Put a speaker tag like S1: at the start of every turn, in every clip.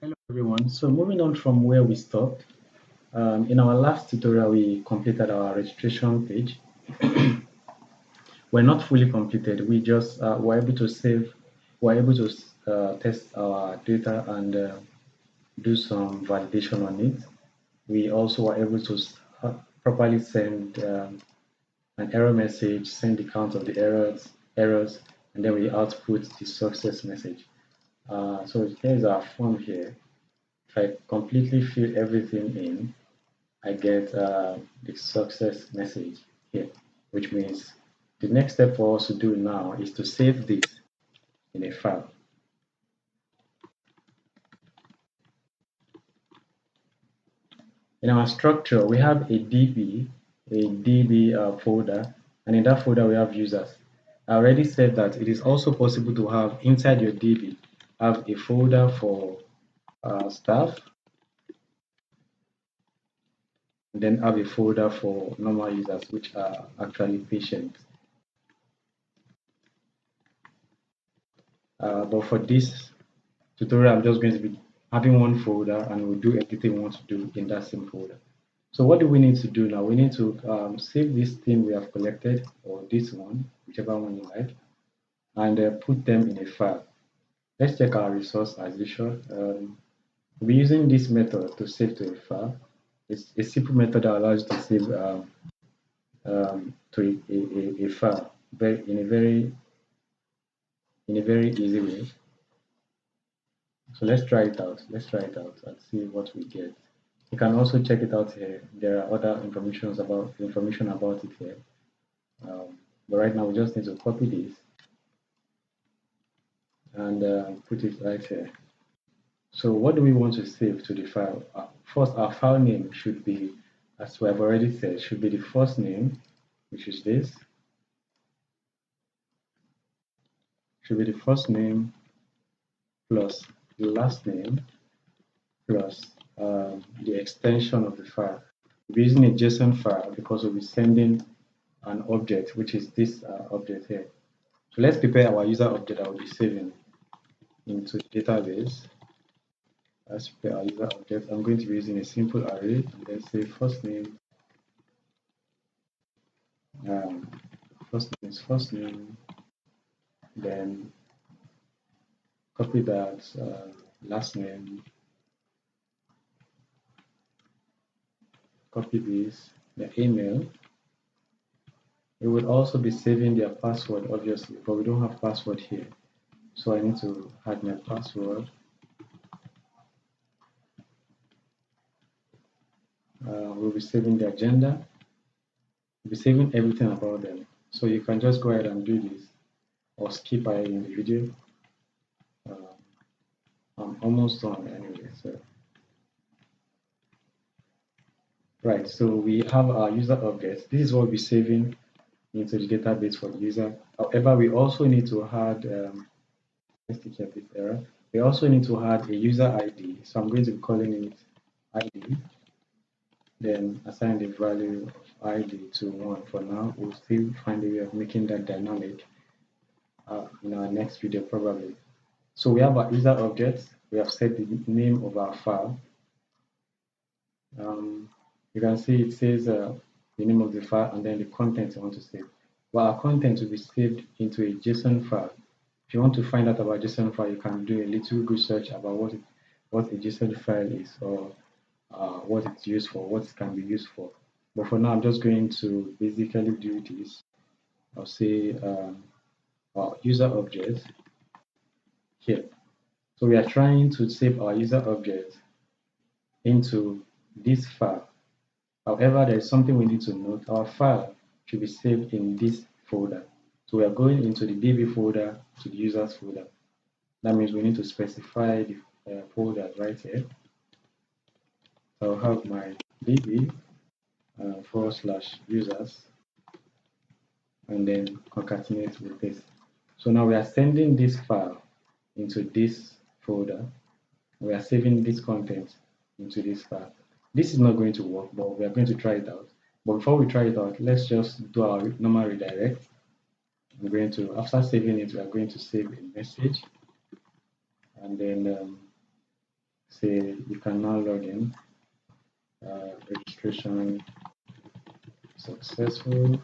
S1: Hello everyone. So moving on from where we stopped, in our last tutorial we completed our registration page. We're not fully completed. We just were able to save, were able to test our data and do some validation on it. We also were able to properly send an error message, send the count of the errors, and then we output the success message. So here's our form here. If I completely fill everything in, I get the success message here, which means the next step for us to do now is to save this in a file. In our structure, we have a DB folder, and in that folder we have users. I already said that it is also possible to have inside your DB have a folder for staff, and then have a folder for normal users, which are actually patients. But for this tutorial, I'm just going to be having one folder and we'll do everything we want to do in that same folder. So what do we need to do now? We need to save this thing we have collected, or this one, whichever one you like, and put them in a file. Let's check our resource as usual. We'll be using this method to save to a file. It's a simple method that allows you to save to a file in a very easy way. So let's try it out. Let's try it out and see what we get. You can also check it out here. There are other information about it here. But right now we just need to copy this and put it right here. So what do we want to save to the file? First, our file name should be, as we have already said, should be the first name, which is this. Should be the first name plus the last name plus the extension of the file. We're using a JSON file because we'll be sending an object, which is this object here. So let's prepare our user object that will be saving into the database. Let's prepare our user object. I'm going to be using a simple array and then say first name. First name is first name. Then copy that last name. Copy this, the email. We will also be saving their password, obviously, but we don't have password here. So I need to add my password. We'll be saving their gender. We'll be saving everything about them. So you can just go ahead and do this or skip it in the video. I'm almost done anyway. So right, so we have our user objects. This is what we'll be saving into the database for the user. However, we also need to add let's take care of this error. We also need to add a user ID. So I'm going to be calling it ID. Then assign the value of ID to 1 for now. We'll still find a way of making that dynamic in our next video probably. So we have our user objects. We have set the name of our file. You can see it says the name of the file and then the content you want to save. Well, our content will be saved into a JSON file. If you want to find out about JSON file, you can do a little good search about what a JSON file is, or what it's used for, what it can be used for. But for now, I'm just going to basically do this. I'll say our user object here. So we are trying to save our user object into this file. However, there is something we need to note. Our file should be saved in this folder. So we are going into the DB folder to the users folder. That means we need to specify the folders right here. So I'll have my DB /users and then concatenate with this. So now we are sending this file into this folder. We are saving this content into this file. This is not going to work, but we are going to try it out. But before we try it out, let's just do our normal redirect. I'm going to, after saving it, we are going to save a message and then say you can now log in. Registration successful.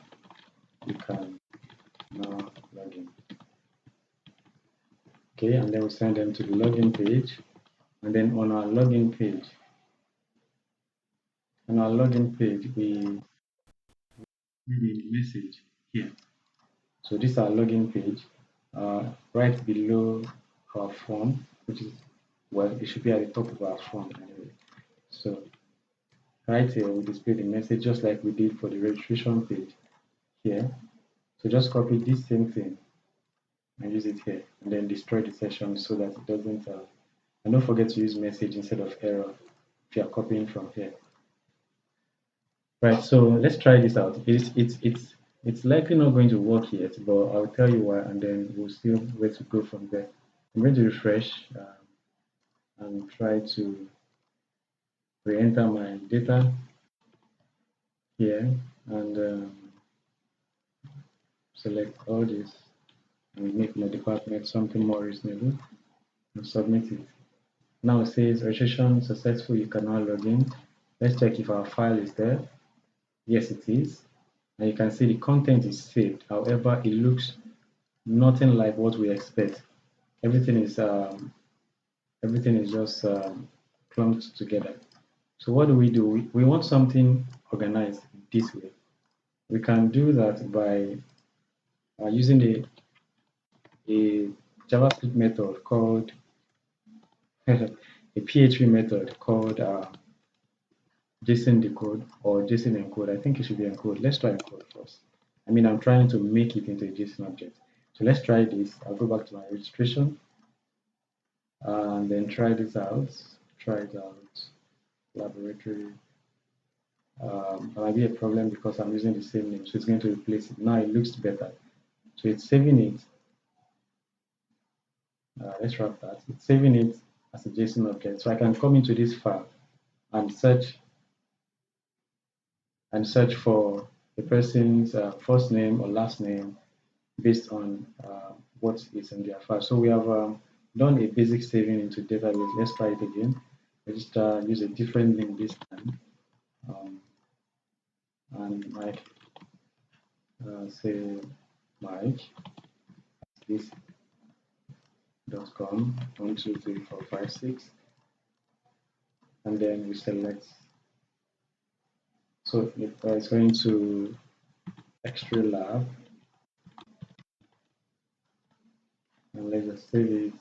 S1: You can now log in. Okay, and then we send them to the login page. And then on our login page, we need a message here. So this is our login page, right below our form, which is, well, it should be at the top of our form anyway. So right here, we display the message just like we did for the registration page here. So just copy this same thing and use it here, and then destroy the session so that it doesn't, and don't forget to use message instead of error if you are copying from here. Right, so let's try this out. It's likely not going to work yet, but I'll tell you why, and then we'll see where to go from there. I'm going to refresh and try to re-enter my data here and select all this and make my department something more reasonable and submit it. Now it says registration successful, you can now log in. Let's check if our file is there. Yes, it is. And you can see the content is saved. However, it looks nothing like what we expect. Everything is just clumped together. So what do? We want something organized this way. We can do that by using a JavaScript method called a PHP method called JSON decode or JSON encode. I think it should be encode. Let's try encode first. I mean, I'm trying to make it into a JSON object. So let's try this. I'll go back to my registration and then try this out. Try it out. Laboratory. There might be a problem because I'm using the same name, so it's going to replace it. Now it looks better. So it's saving it. Let's wrap that. It's saving it as a JSON object. So I can come into this file and search for the person's first name or last name based on what is in their file. So we have done a basic saving into database. Let's try it again. Register, use a different name this time. And Mike, say Mike, this.com, 1, 2, 3, 4, 5, 6. And then we select. So it's going to extra lab. And let's just save it.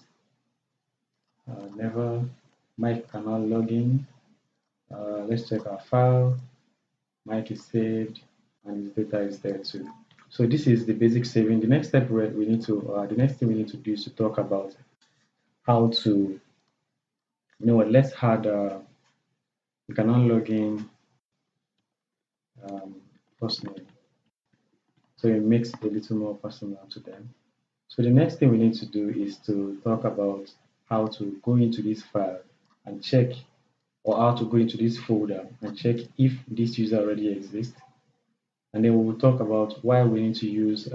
S1: Never. Mike cannot log in. Let's check our file. Mike is saved and his data is there too. So this is the basic saving. The next step the next thing we need to do is to talk about how to, let's add, you cannot log in first name. So it makes it a little more personal to them. So the next thing we need to do is to talk about how to go into this file and check, or how to go into this folder and check if this user already exists. And then we will talk about why we need to use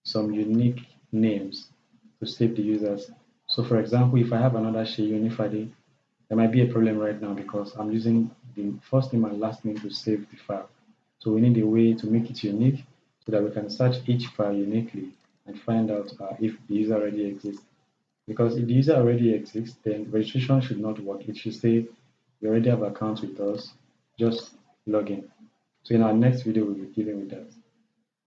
S1: some unique names to save the users. So for example, if I have another Sheyunifade, there might be a problem right now because I'm using the first name and last name to save the file. So we need a way to make it unique so that we can search each file uniquely and find out if the user already exists. Because if the user already exists, then registration should not work. It should say you already have an account with us, just log in. So in our next video, we'll be dealing with that.